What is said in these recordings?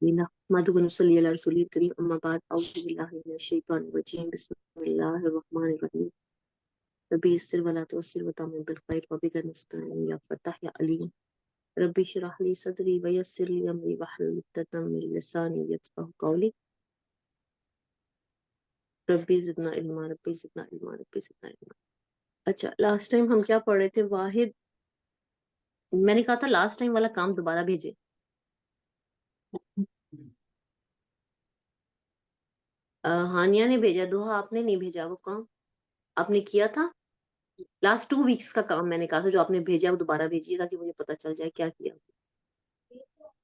नहमदुहु व नुसल्ली अला रसूलिल करीम अम्मा बाद अऊज़ु बिल्लाहि मिनश शैतानिर रजीम बिस्मिल्लाहिर रहमानिर रहीम रब्बी यस्सिर वला तुअस्सिर वतम्मिम बिल खैर वबिका नस्तईन या फताह या अलीम रब्बी इश्रह ली सदरी व यस्सिर ली अमरी वहलुल उक़दतम मिन लिसानी यफ्क़हू क़ौली रब्बी ज़िदना इल्मा रब्बी ज़िदना इल्मा रब्बी ज़िदना इल्मा। अच्छा, लास्ट टाइम हम क्या पढ़े थे? वाहिद, मैंने कहा था लास्ट टाइम वाला काम दोबारा भेजे। हानिया ने भेजा, दोहा आपने नहीं भेजा। वो काम आपने किया था लास्ट 2 वीक्स का काम, मैंने कहा था जो आपने भेजा वो दोबारा भेजिए ताकि मुझे पता चल जाए क्या किया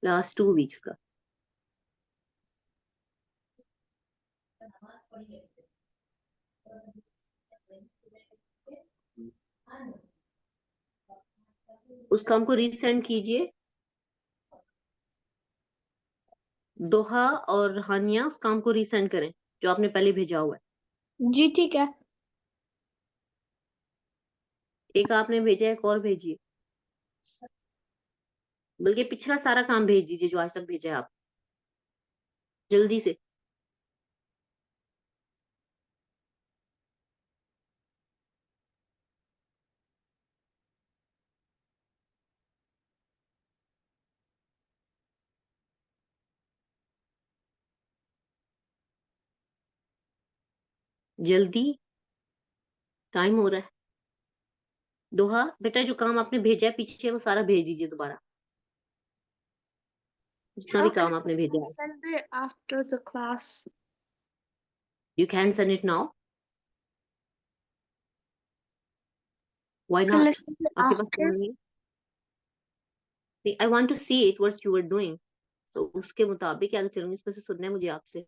लास्ट 2 वीक्स का। उस काम को रीसेंड कीजिए। दोहा और हानिया उस काम को रीसेंड करें जो आपने पहले भेजा हुआ है। जी ठीक है। एक आपने भेजा है, एक और भेजिए, बल्कि पिछला सारा काम भेज दीजिए जो आज तक भेजा है आप, जल्दी से। जल्दी, टाइम हो रहा है। दोहा बेटा, जो काम आपने भेजा है पीछे वो सारा भेज दीजिए दोबारा, जितना भी काम आपने भेजा है। Send it after the class. You can send it now. Why Can I not? send it आपके पास after? टाइम नहीं? I want to see it what you are doing, तो उसके मुताबिक आगे चलूंगी। इसमें से सुनना है मुझे आपसे।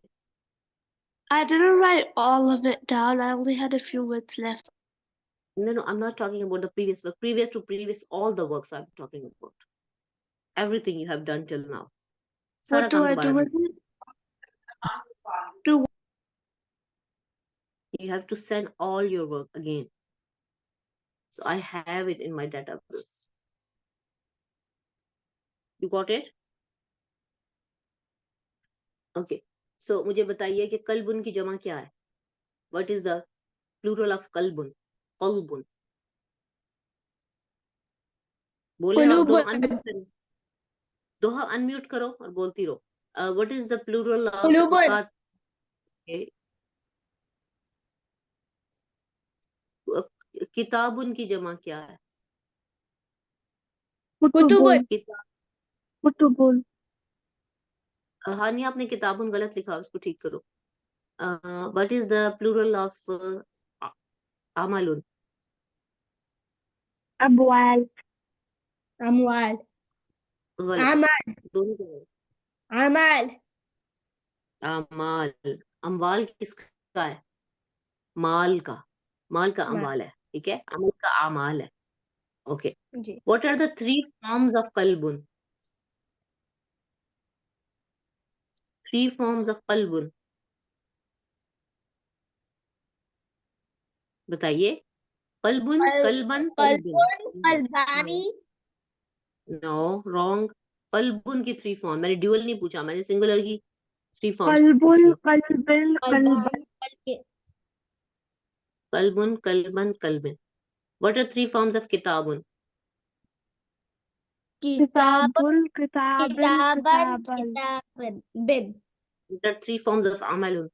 I didn't write all of it down. I only had a few words left. No, I'm not talking about the previous work. Previous to previous, all the works I'm talking about. Everything you have done till now. सारा What do काम I दोबारा do with भेज। it? Do You have to send all your work again. So I have it in my database. You got it? Okay. So मुझे बताइए कि कल्बुन की जमा क्या है? What is the plural of कल्बुन? कल्बुन बोले आप। दोहा अनम्यूट करो, दोहा अनम्यूट करो और बोलती रहो। What is the plural of Kulubun. किताबुन की जमा क्या है? Kutubun. किताब। Kutubun. हानि, आपने किताबुन गलत लिखा, उसको ठीक करो। What is the plural of amalun? Abwal. Amwal. गलत, Amal. दोनों गलत। Amal. अमाल। अमवाल किसका है? माल का। माल का Mal. अमवाल है, ठीक है। अमल का अमाल है। ओके। जी। What are the 3 forms of qalbun? 3 forms of qalbun, बताइए। कल्बुन, कल्बन, कल्बिन। Kalbun. Kalbani. No, wrong. कल्बुन की 3 फॉर्म, मैंने ड्यूअल नहीं पूछा, मैंने सिंगुलर की 3 फॉर्म्स Kalbun. पूछी। Kalbin. Kalban. कल्बुन, कल्बन, कल्बिन। What are 3 forms of kitabun? Kitabun. Kitabun, Kitaban. kitaban. Kitaban. Bin. What are 3 forms of amalun?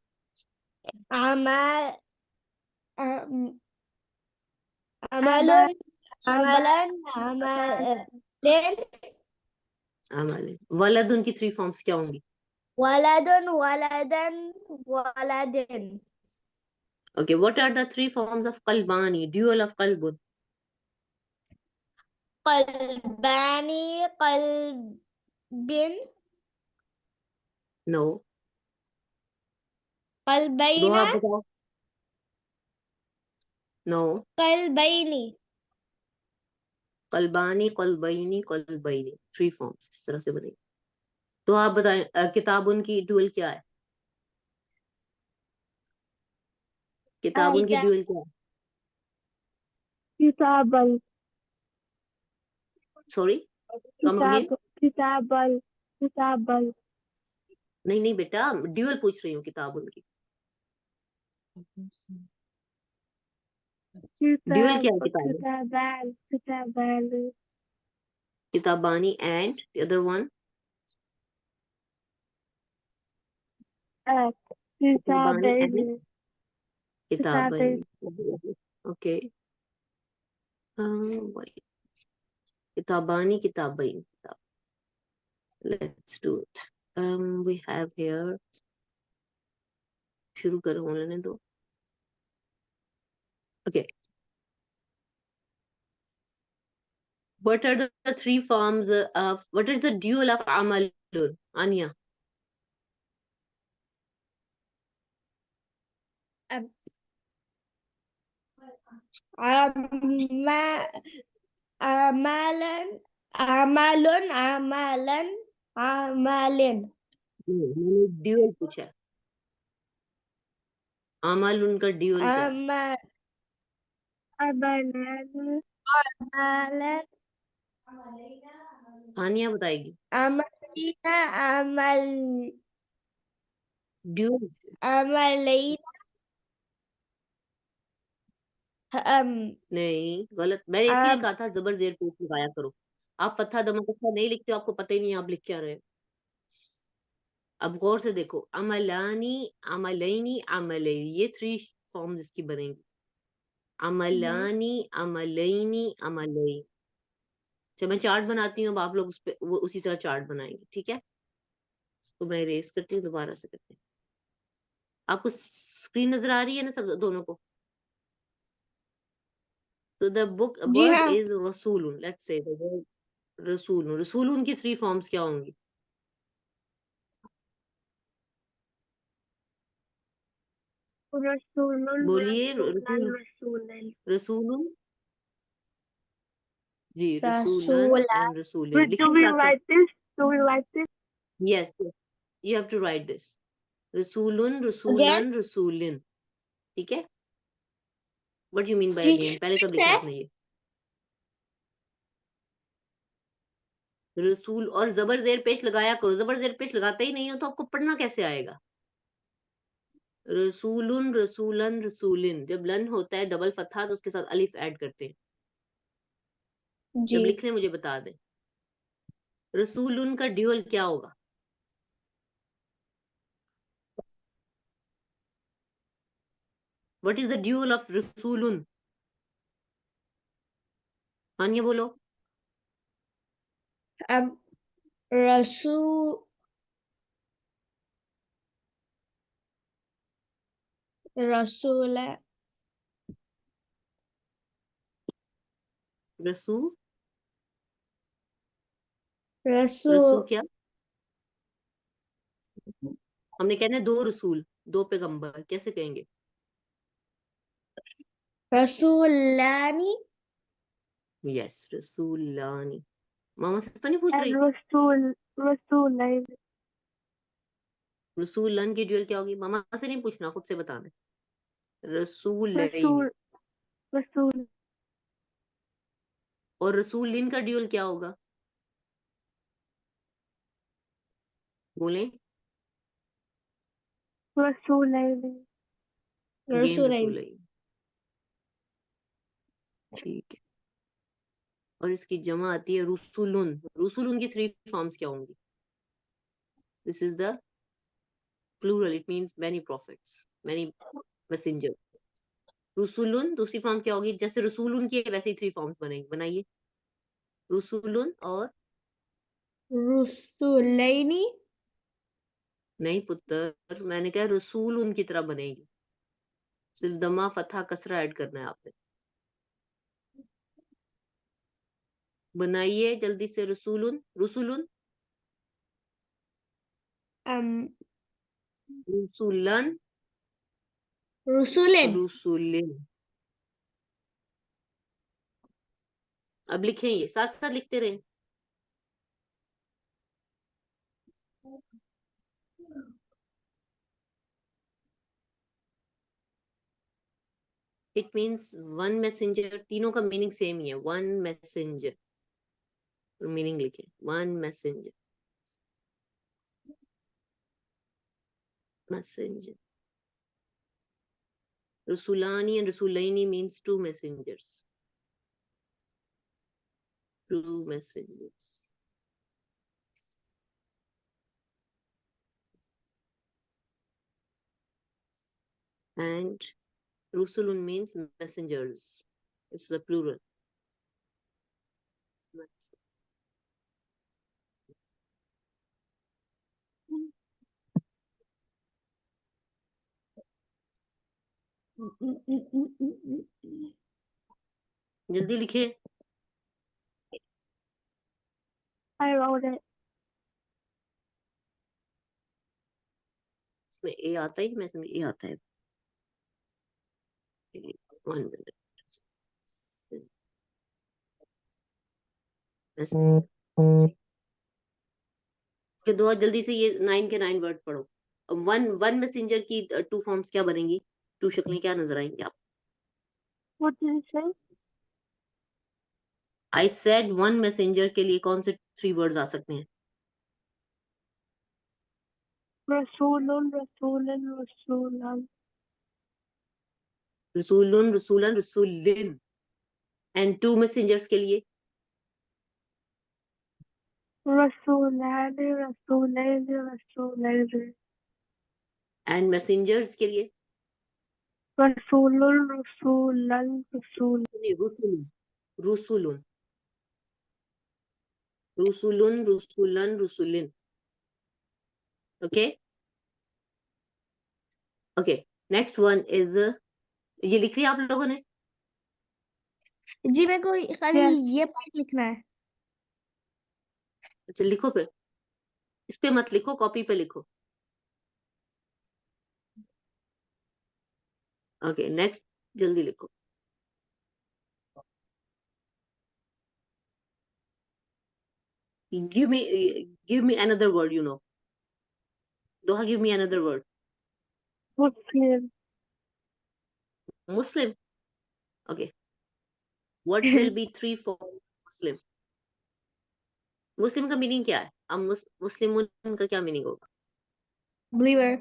Amal. Amalun. Amalan. Amalin. अमल। वलदुन की 3 फॉर्म्स क्या होंगी? Waladun. Waladan. Waladin. Okay, what are the 3 forms of qalbani, dual of qalbun? Qalbani. Qalbin. No. Qalbayna. दोहा बताओ। No. Qalbayni. कल्बानी, कल्बैनी, कल्बैनी, 3 forms इस तरह से बनेगी। तो आप बताएं, किताबुन की ड्यूअल क्या है? किताबुन की ड्यूअल क्या है? Kitabal. Sorry, come again. Kitabal. Kitabal. नहीं नहीं बेटा, ड्यूअल पूछ रही हूँ किताब उनकी। ड्यूअल क्या है किताब? किताबानी एंड the other one किताबानी and किताबनी। Okay, wait. किताबानी किताबनी किताब। Let's do it. We have here, शुरू करो लेने दो। Okay. What are the three forms of, what is the dual of amalun? Anya. Amalan, amalin. मैंने ड्यूअल पूछा है। अमालुन का ड्यूअल क्या है? Amalan. आनिया बताएगी। Amalina, dual Amalina. नहीं, गलत। मैंने इसीलिए कहा था जबर जेर पेश लगाया करो। आप फत्था दमा कस्सा नहीं लिखते हो, आपको पता ही नहीं आप लिख क्या रहे हो। अब गौर से देखो, अमलानी, अमलैनी, अमलैनी, ये 3 फॉर्म्स इसकी बनेंगी। अमलानी, अमलैनी, अमलैनी। जब मैं चार्ट बनाती हूँ, अब आप लोग उस पे वो उसी तरह चार्ट बनाएंगे, ठीक है? इसको मैं इरेज करती हूँ, दोबारा से करते हैं। आपको स्क्रीन नजर आ रही है ना सब दोनों को? तो द बुक जी वर्ड हाँ। इज रसूलुन। लेट्स से द वर्ड रसूलुन। रसूलुन की 3 फॉर्म्स क्या होंगी? बोलिए। रसूलुन, जी, रसूलन Rasula. एंड रसूलिन। लिखिए साथ साथ। Yes, you have to write this. रसूलुन, Again? रसूलन, रसूलिन। ठीक है? व्हाट यू मीन बाय जी अगेन? पहले कब फिर लिखा से। आपने ये? रसूल और जबर जेर पेश लगाया करो। जबर जेर पेश लगाते ही नहीं हो तो आपको पढ़ना कैसे आएगा? रसूलुन, रसूलन, रसूलिन। जब लन होता है डबल फत्था तो उसके साथ अलिफ ऐड करते हैं। जी जब लिख लें मुझे बता दें। रसूलुन का ड्यूअल क्या होगा? What is the dual of रसूलुन? हाँ, ये बोलो। अब रसू रसूल रसू, रसू रसू क्या? हमने कहना है 2 रसूल, 2 पैगंबर, कैसे कहेंगे? रसूलानी यस, रसूलानी। मामा से तो नहीं पूछ रही? रसूल रसूलन की ड्यूअल क्या होगी? मामा से नहीं पूछना, खुद से बताना। रसूलैन। रसूल और रसूलिन का ड्यूअल क्या होगा? बोलें। रसूलैन अगेन रसूलैन रसूलैन। ठीक है। और इसकी जमा आती है रुसुलुन। रुसुलुन की 3 फॉर्म्स क्या होंगी? This is the plural, it means many prophets, many messenger. रुसुलुन दूसरी फॉर्म क्या होगी? जैसे रसूलुन की है वैसे ही 3 फॉर्म्स बनेंगी, बनाइए। रुसुलुन और, रसूलैनी नहीं पुत्र, मैंने कहा रसूल उनकी तरह बनेगी। सिर्फ दमा फतहा कसरा ऐड करना है आपने। बनाइए जल्दी से। रसूलुन, रसूलुन, रसूलन, रसूलिन रसूलिन। अब लिखें, ये साथ साथ लिखते रहे। It means one messenger. तीनों का मीनिंग सेम ही है, वन मैसेंजर। मीनिंग लिखे, one messenger. messenger. Rasulani and Rasulaini means two messengers. Two messengers. And Rusulun means messengers. It's the plural. जल्दी लिखे. I wrote it. इसमें ए आता है, मैं समझ ए आता है. 1 minute. के दो जल्दी से ये 9 के 9 वर्ड पढ़ो. वन मैसेंजर की टू फॉर्म्स क्या बनेंगी? टू शक्लें क्या नजर आएंगी आप? What did you say? I said one messenger के लिए कौन से 3 वर्ड्स आ सकते हैं? Rasulun, Rasulun, Rasulan. रसूलुन, रसूलन, रसूलिन. एंड टू मैसेंजर्स के लिए? Rasulani, Rasulaini, Rasulaini. And messengers के लिए? Rasulun, Rasulan, Rasul. रुसुलुन, रुसुलुन, रुसुलुन, रुसुलन, रुसुलिन. Okay okay. Next one is, ये लिख लिया आप लोगों ने? जी मेरे को खाली Yes. ये पॉइंट लिखना है. अच्छा लिखो फिर. इस पे मत लिखो, कॉपी पे लिखो. ओके नेक्स्ट, जल्दी लिखो. give me another word, you know. Doha, give me another word. Muslim. Muslim. Okay. What will be 3 forms of Muslim? मुस्लिम का मीनिंग क्या है? अब मुस्लिम का क्या मीनिंग होगा? Believer.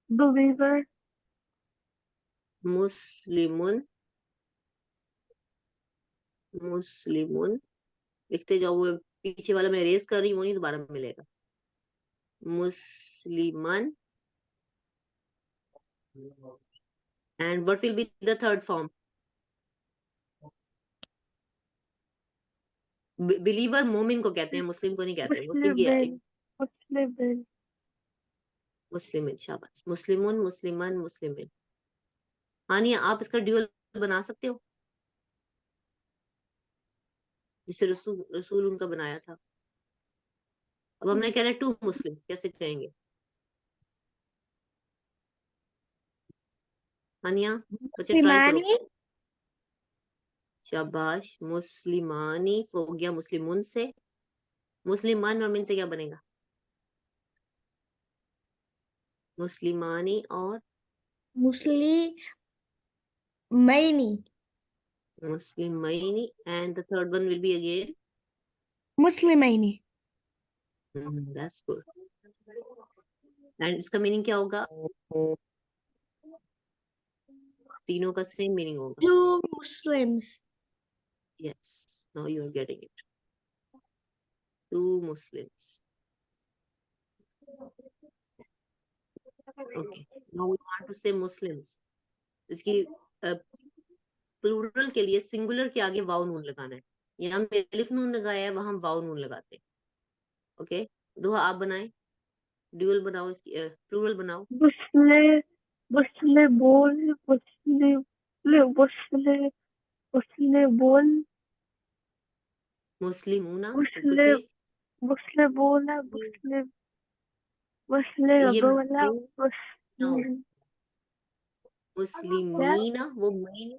Believer. मुस्लिमुन, मुस्लिमुन लिखते जाओ. वो पीछे वाला मैं रेस कर रही हूँ, वो नहीं दोबारा मिलेगा. मुस्लिमान. And what will be the third form? Believer मोमिन को कहते हैं, मुस्लिम को नहीं कहते. मुस्लिम की Muslimin. Muslimin. मुस्लिमिन. शाबाश. मुस्लिमुन, मुस्लिमान, मुस्लिमिन. हानिया, आप इसका ड्यूअल बना सकते हो जिससे रसूल उनका बनाया था. अब हमने कहना है टू मुस्लिम, कैसे कहेंगे? हानिया बच्चे ट्राई करो. मुस्लिमानी. शाबाश. मुस्लिमानी हो गया मुस्लिमुन से. मुस्लिमान और मिन से क्या बनेगा? मुस्लिमानी और मुस्लिमैनी. मुस्लिमैनी. And the third one will be again मुस्लिमैनी. That's good. एंड इसका मीनिंग क्या होगा? तीनों का सेम मीनिंग होगा. Two Muslims. Yes, now you are getting it. Two Muslims. Okay, now we want to say Muslims. इसकी प्लूरल के लिए सिंगुलर के आगे वाव नून लगाना है. यहाँ पे अलिफ नून लगाया है, वहां वाव नून लगाते हैं. ओके, दोहा आप बनाएं. ड्यूअल बनाओ, इसकी प्लूरल बनाओ. Muslim. Muslimun. Muslim. Muslim. Muslimun. मुस्लिमूना. बिल्कुल Muslim. ठीक. Muslimuna. Muslim. ये Muslimuna. no, Muslim. मुस्लिमीना वो मीन.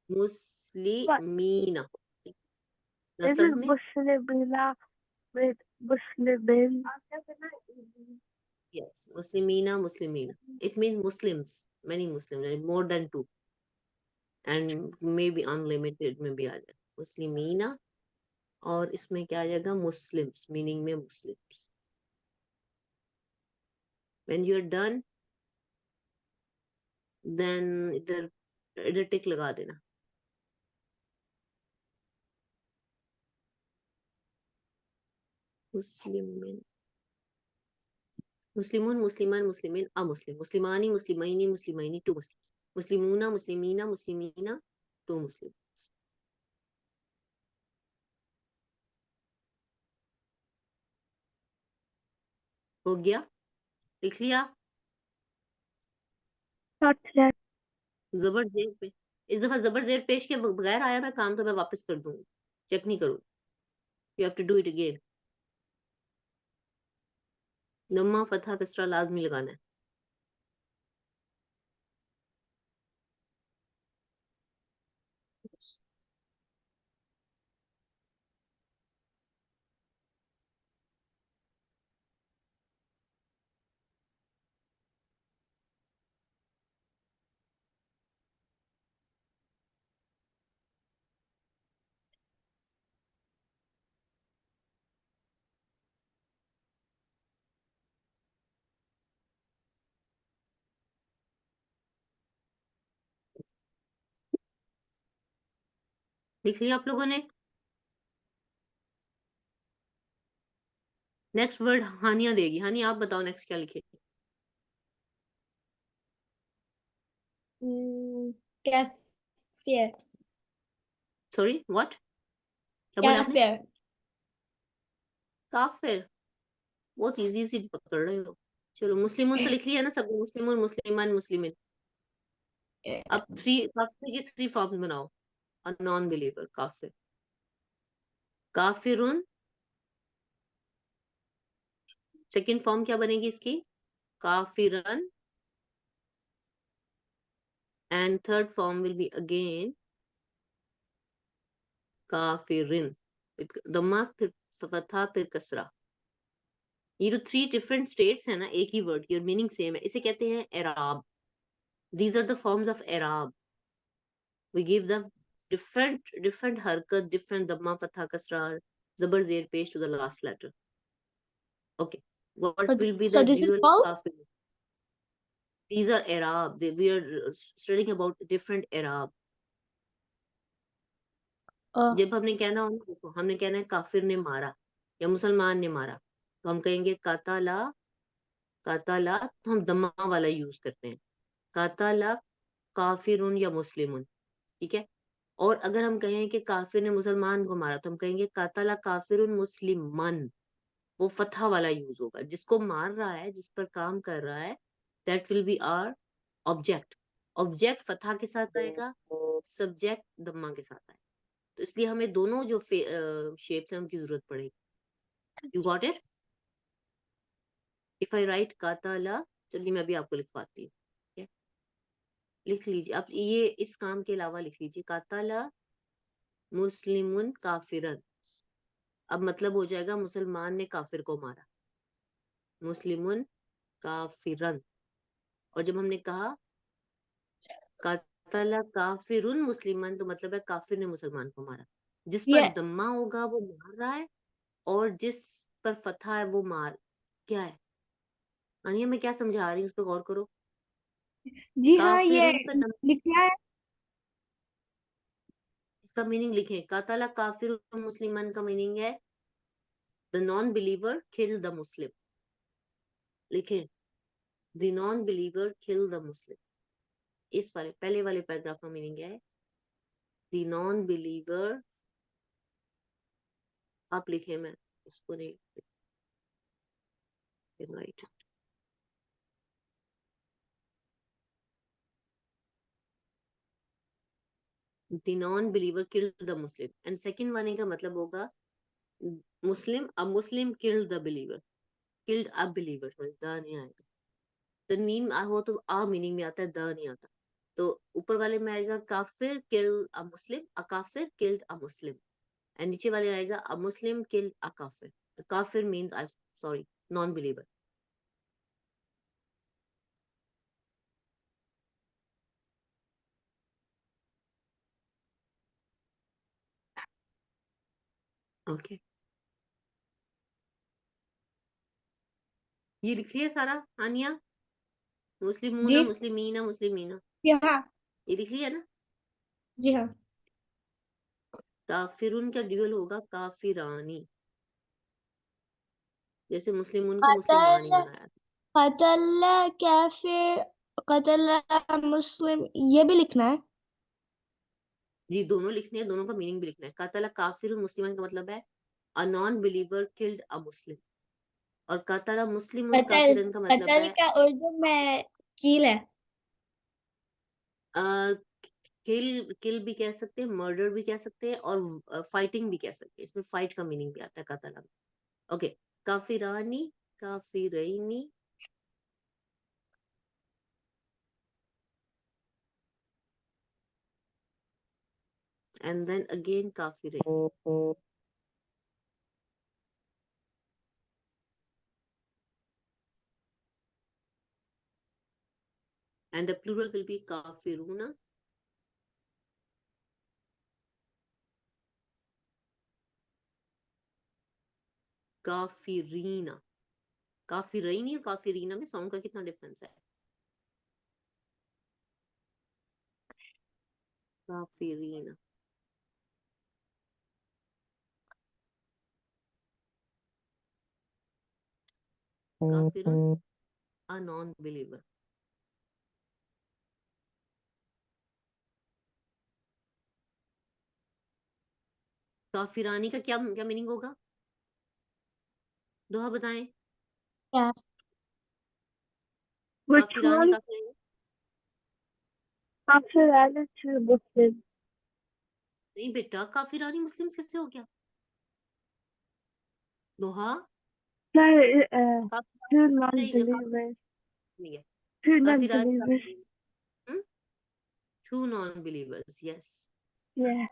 मुस्लिमीना Is नस्ब it में. Muslimina with Muslimin? Yes, मुस्लिमीना, मुस्लिमीना. It means Muslims, many Muslims, more than 2, and maybe unlimited में भी आ जाए. मुस्लिमीना और इसमें क्या आ जाएगा? मुस्लिम्स, मीनिंग में Muslims. When you're done, then इधर इधर टिक लगा देना. मुस्लिमीन, मुस्लिमून, मुस्लिमान, मुस्लिमीन, अमुस्लिम, मुस्लिमानी, मुस्लिमैनी, मुस्लिमैनी, टू मुस्लिम, मुस्लिमूना, मुस्लिमीना, मुस्लिमीना, टू मुस्लिम. हो गया? लिख लिया? Not yet. जबर जेर पे इस दफा जबर जेर पेश के बगैर आया ना काम तो मैं वापस कर दूंगी, चेक नहीं करूँ. You have to do it again. दम्मा फतहा कसरा लाजमी लगाना है. लिख लिया आप लोगों ने? नेक्स्ट वर्ड हानिया देगी. हानिया आप बताओ नेक्स्ट क्या लिखे. Kafir. सॉरी व्हाट, क्या बोला आपने? Kafir. काफिर. बहुत इजी पकड़ रहे हो. चलो मुस्लिमों से लिख लिया ना सब. मुस्लिमों, मुस्लिमान, मुस्लिमिन. अब काफिर की 3 फॉर्म्स बनाओ. अ नॉन बिलीवर काफिर. काफिरुन. सेकंड फॉर्म क्या बनेगी इसकी? काफिरन. And third form will be again काफिरिन. दम्मा फिर फतहा फिर कसरा. ये जो 3 डिफरेंट स्टेट्स है ना एक ही वर्ड की और मीनिंग सेम है, इसे कहते हैं एराब. These are the forms of एराब. वी गिव द different हरकत, different दम्मा फतहा कसरा जबर जेर पेश to the last letter. Okay, what will be So the this is dual called kafir? These are Arab. We are studying about different Arab. जब हमने कहना हो, देखो हमने कहना है काफिर ने मारा या मुसलमान ने मारा, तो हम कहेंगे काताला. काताला तो हम दम्मा वाला यूज करते हैं. काताला काफिरुन या मुस्लिमुन. ठीक है. और अगर हम कहें कि काफिर ने मुसलमान को मारा तो हम कहेंगे काताला काफिरुन मुस्लिमन. वो फतहा वाला यूज होगा. जिसको मार रहा है, जिस पर काम कर रहा है, that will be our object. Object फतहा के साथ आएगा, सब्जेक्ट दम्मा के साथ आएगा. तो इसलिए हमें दोनों जो शेप्स हैं उनकी जरूरत पड़ेगी. You got it? If I write काताला, चलिए मैं अभी आपको लिखवाती हूँ. ठीक है? लिख लीजिए आप. ये इस काम के अलावा लिख लीजिए काताला मुस्लिमुन काफिरन. अब मतलब हो जाएगा मुसलमान ने काफिर को मारा. मुस्लिमुन काफिरन. और जब हमने कहा कातला काफिरुन मुस्लिमान, तो मतलब है काफिर ने मुसलमान को मारा. जिस पर yeah. दम्मा होगा वो मार रहा है, और जिस पर फतहा है वो मार. क्या है अनिया, मैं क्या समझा रही हूँ उस पर गौर करो. जी हाँ, ये काफिरुन पर दम्मा. लिखा है. इसका मीनिंग लिखें. कातला काफिरुन मुस्लिमान का मीनिंग है the non believer kill the Muslim. लिखें the non believer kill the Muslim. इस वाले पहले वाले पैराग्राफ का मीनिंग है द नॉन बिलीवर. आप लिखे, मैं इसको नहीं write. The non believer killed the Muslim. And second वाले का मतलब होगा Muslim a Muslim killed the believer. Killed a believer. The नहीं आएगा. द मीन हो तो आ मीनिंग में आता है, द नहीं आता. तो ऊपर वाले में आएगा काफिर किल अ मुस्लिम, अ काफिर किल्ड अ मुस्लिम. एंड नीचे वाले आएगा अ मुस्लिम किल्ड अ काफिर. काफिर means I sorry non believer. Okay. ये लिख लिया सारा आनिया? मुस्लिमूना, जी मुस्लिमीना, मुस्लिमीना, जी हाँ ये लिख लिया ना? जी हाँ काफिरुन का ड्यूअल होगा काफिरानी, जैसे मुस्लिमून को मुस्लिमानी कतल बनाया था। कतल कैफे कतल मुस्लिम, ये भी लिखना है। जी दोनों लिखने हैं, दोनों का मीनिंग भी लिखना है। कतला काफिरुन मुस्लिमान का मतलब है a non believer killed a Muslim, और कतला मुस्लिमुन कतल काफिरन का मतलब कतल है का उर्दू में कील है। किल, किल भी कह सकते हैं, मर्डर भी कह सकते हैं, और फाइटिंग भी कह सकते हैं। इसमें फाइट का मीनिंग भी आता है कतला में। ओके, काफिरानी, काफिरैनी, एंड देन अगेन काफिरैन। And the plural will be kafiruna, काफिरीना। काफिरैनी और काफिरीना में साउंड का कितना डिफरेंस है? काफिरीना, काफिरुन अ नॉन बिलीवर। काफिरानी का क्या क्या मीनिंग होगा? दोहा बताएं। क्या? Which काफिरानी, one? काफिरानी। After added to Muslim. नहीं बेटा, काफिरानी मुस्लिम कैसे हो गया? दोहा Sorry, two काफिरानी, non-believers. नहीं है। Two काफिरानी, non-believers. Two non believers, yes. Yeah.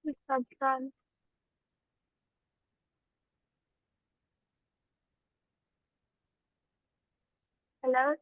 Which one's done? Hello?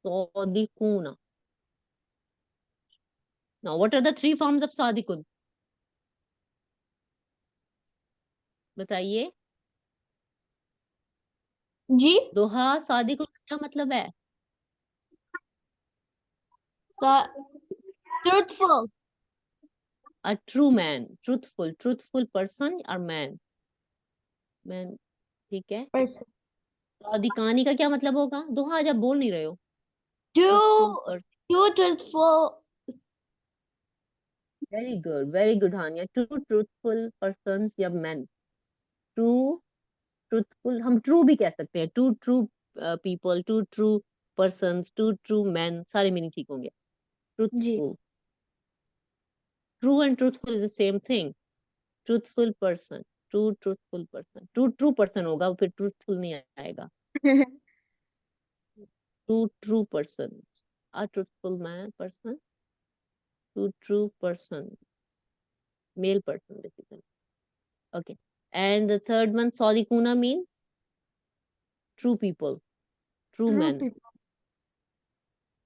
Sadiquna. Now, what are the three forms of Sadiqun? बताइए। जी दोहा सादिकुन का क्या मतलब है? truthful A true man, truthful person or man. ठीक है। person. सादिकानी का क्या मतलब होगा? दोहा आज आप बोल नहीं रहे हो। Two truthful. Very good Haniya. Two truthful person या मैन। टू ट्रूथफुल, हम ट्रू भी कह सकते हैं। Two true people, two true persons, two true man, सारे मीनिंग ठीक होंगे। जी truthful, true and truthful is the same thing. Truthful person, two true person होगा, फिर ट्रूथफुल नहीं आएगा। Two true person, a truthful man person, two true person, male person basically. Okay. And the third one, Sadikuna means true people, true true men, people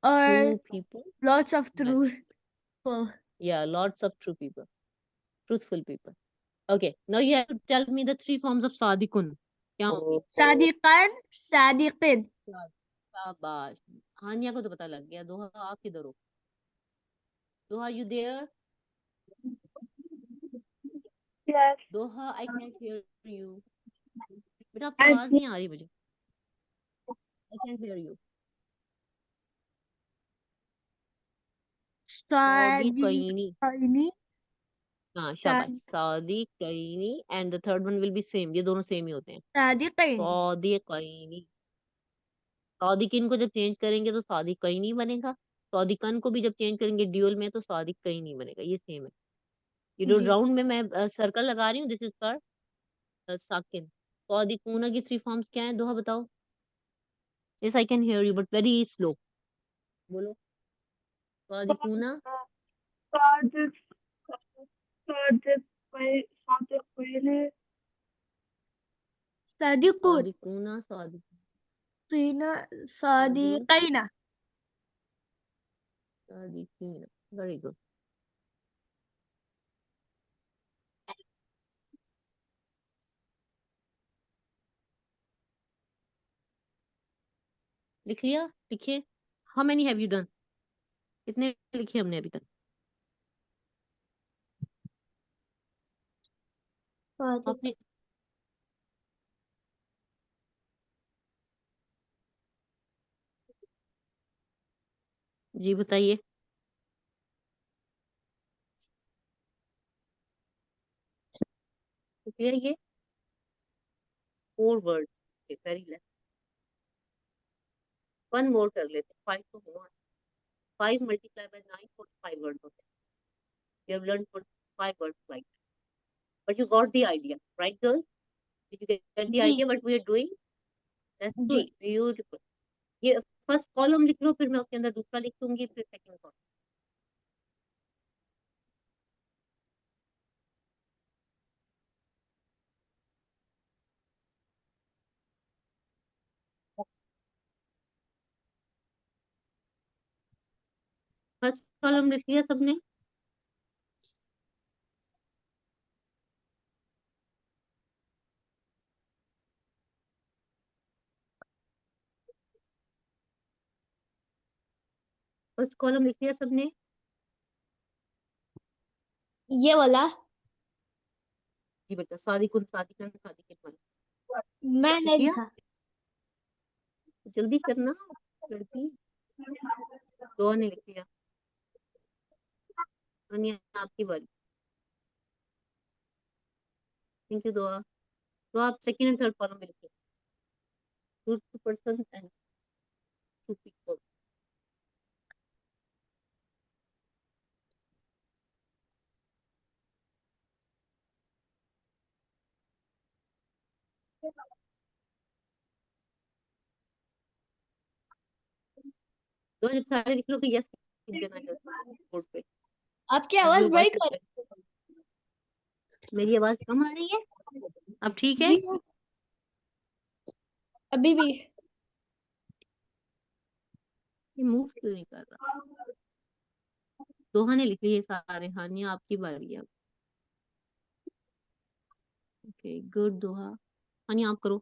or true people, lots of men. truthful. Yeah, lots of true people, truthful people. Okay, now you have to tell me the three forms of Sadikun. क्या होंगे? Sadiqan, Sadiqin. शाबाश। हानिया को तो पता लग गया। दोहा आप किधर हो? दोहा you there? Yes. Doha I can't hear you. बेटा आपकी आवाज नहीं आ रही मुझे। I can't hear you. Sadiqini. हाँ शाबाश। सादिकैनी and the third one will be same. ये दोनों सेम ही होते हैं। Sadiqin. सादिकैनी। सादिकिन को जब चेंज करेंगे तो सादिकैनी बनेगा। सादिकन को भी जब चेंज करेंगे ड्यूअल में तो सादिकैनी बनेगा। ये सेम है। ये जो जी राउंड में मैं सर्कल लगा रही हूँ, दिस इज फॉर साकिन। सादिकूना की थ्री फॉर्म्स क्या है? दोहा बताओ। Yes I can hear you but very slow. बोलो। सादिकूना। Sadiq, Sadiqini, Sadiqun. सादिकूना, सादिक, Qina, सादिक, Sadiqina. सादिकीना। Very good. लिख लिया? लिखिए। How many have you done? कितने लिखे हमने अभी तक? Sadiq. आपने जी बताइए। लिख लिया ये? 4 word. Very less. One more कर लेते हैं। 5 तो हुआ। 5 मल्टीप्लाई बाय 9 45 वर्ड होते हैं। You have learned 45 words like that. But you got the idea, right, girls? Did you get the जी idea what we are doing? That's जी good. Beautiful. ये फर्स्ट कॉलम लिख लो, फिर मैं उसके अंदर दूसरा लिख दूंगी, फिर सेकंड कॉलम। फर्स्ट कॉलम लिख लिया सबने? फर्स्ट कॉलम लिख लिया सबने? ये वाला जी बेटा। सादिकुन, सादिकन, सादिकिन वाला मैं लिख नहीं लिया? लिखा। जल्दी करना लड़की। दो ने लिख लिया। अनिया आपकी बारी। थैंक यू दुआ। तो आप सेकंड एंड थर्ड कॉलम में लिखिए। Two person and two people. तो जब सारे लिख लो तो यस लिख देना बोर्ड पे। आपकी Have आवाज your voice ब्रेक हो reflected? मेरी आवाज कम आ रही है? अब ठीक है? जी अभी भी ये मूव क्यों नहीं कर रहा? दोहा ने लिख लिए सारे। हानिया आपकी बारी है। ओके गुड दोहा। हानिया आप करो।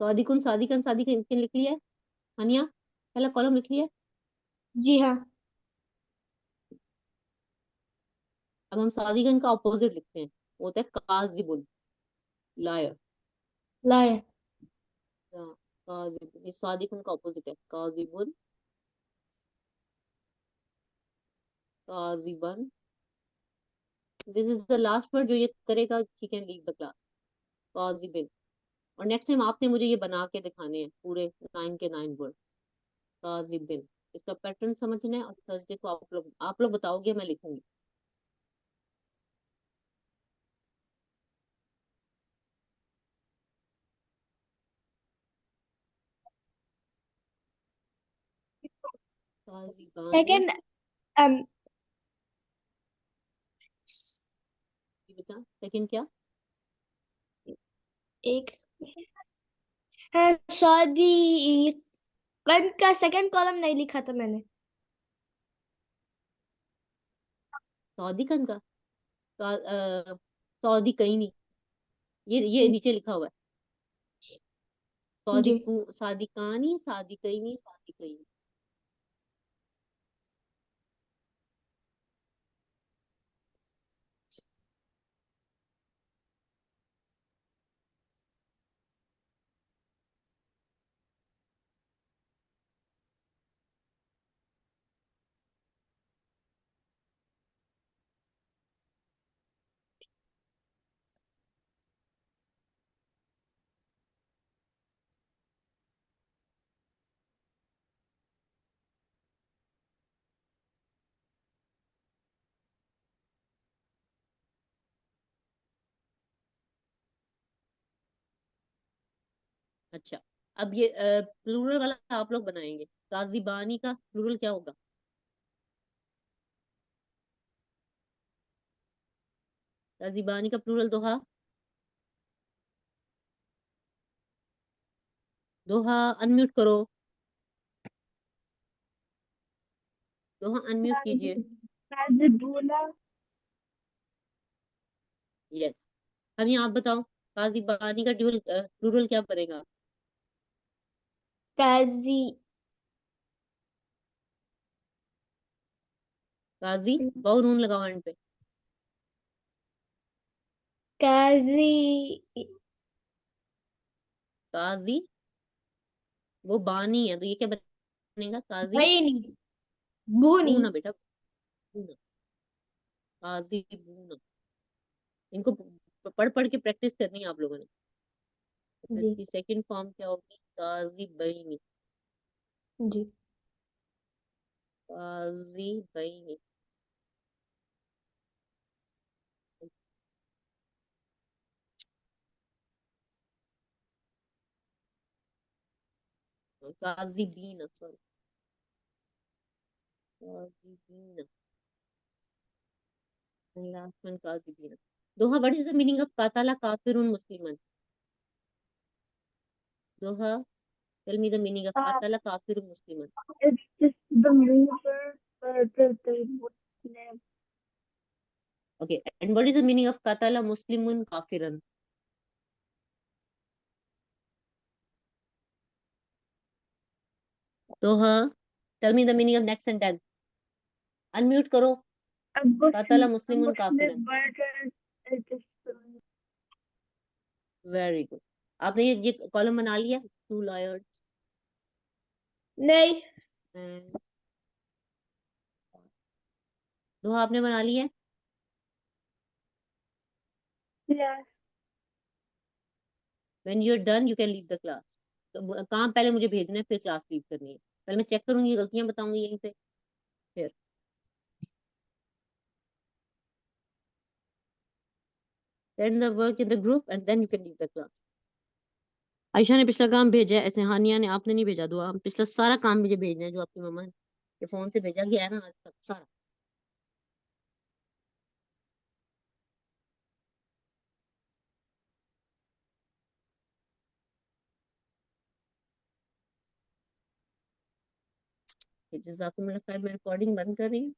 सादिकुन सादिकन सादिकन लिख लिया है हानिया? पहला कॉलम लिख लिया है। जी हाँ. अब हम सादिकन का ऑपोजिट लिखते हैं, वो होता है काजिबुन, लायर। लाए. काजिबुन, ये सादिकुन का ऑपोजिट है, काजिबुन, काजिबन। This is the last word जो ये करेगा, he can leave the class. काजिबिन। और नेक्स्ट टाइम आपने मुझे ये बना के दिखाने हैं पूरे 9 के 9 वर्ड। काजिबिन। इसका पैटर्न समझना है, और थर्सडे को आप लोग बताओगे, मैं लिखूंगी। काजिबानी। सेकंड. बेटा सेकंड क्या? एक. सॉदी का सेकंड कॉलम नहीं लिखा था मैंने. सौदिकन का सौदी कहीं नहीं, ये नीचे लिखा हुआ है। जी. सादिकानी, सादिकईनी, सादिकईनी। अच्छा, अब ये प्लूरल वाला आप लोग बनाएंगे। काजिबानी का प्लूरल क्या होगा? काजिबानी का प्लूरल दोहा। दोहा अनम्यूट करो। दोहा अनम्यूट कीजिए। काजिबुना. यस। हनी आप बताओ, काजिबानी का ड्यूल प्लूरल क्या बनेगा? काजी. काजी, बहु नून लगाओ एंड पे। काजी. काजी, वो बानी है, तो ये क्या बनेगा? काजी बनी. बुनी. बूना बेटा, बूना। काजी बूना। इनको पढ़ पढ़ के प्रैक्टिस करनी है आप लोगों ने। तो जी. इसकी सेकंड फॉर्म क्या होगी? काजी बईनी। जी. काजी बईनी। काजी बीन, सॉरी, काजी बीन। लास्ट वन काजी बीन। Doha, what is the meaning of कातला काफिरुन मुस्लिमन? Doha, tell me the meaning of कातला काफिरुन मुस्लिमन। It's just the mover, the Muslim. Okay, and what is the meaning of कातला मुस्लिमुन काफिरन? Doha, tell me the meaning of next sentence. Unmute करो। कातला A मुस्लिमुन काफिरन। Muslim murdered a Muslim. Very good. आपने ये कॉलम बना लिया, टू लायर्स। नहीं. दोहा आपने बना लिया है? Yes. When you are done you can leave the class. तो काम पहले मुझे भेजना है, फिर क्लास लीव करनी है। पहले मैं चेक करूंगी, गलतियां बताऊंगी यहीं पे, फिर send the work in the group and then you can leave the class. Ayesha ने पिछला काम भेजा है, ऐसे हानिया ने आपने नहीं भेजा दुआ, हम पिछला सारा काम मुझे भेजना है जो आपकी मम्मा के फोन से भेजा गया है ना आज तक सारा। जज़ाकुमुल्लाह खैर, मैं रिकॉर्डिंग बंद कर रही हूँ।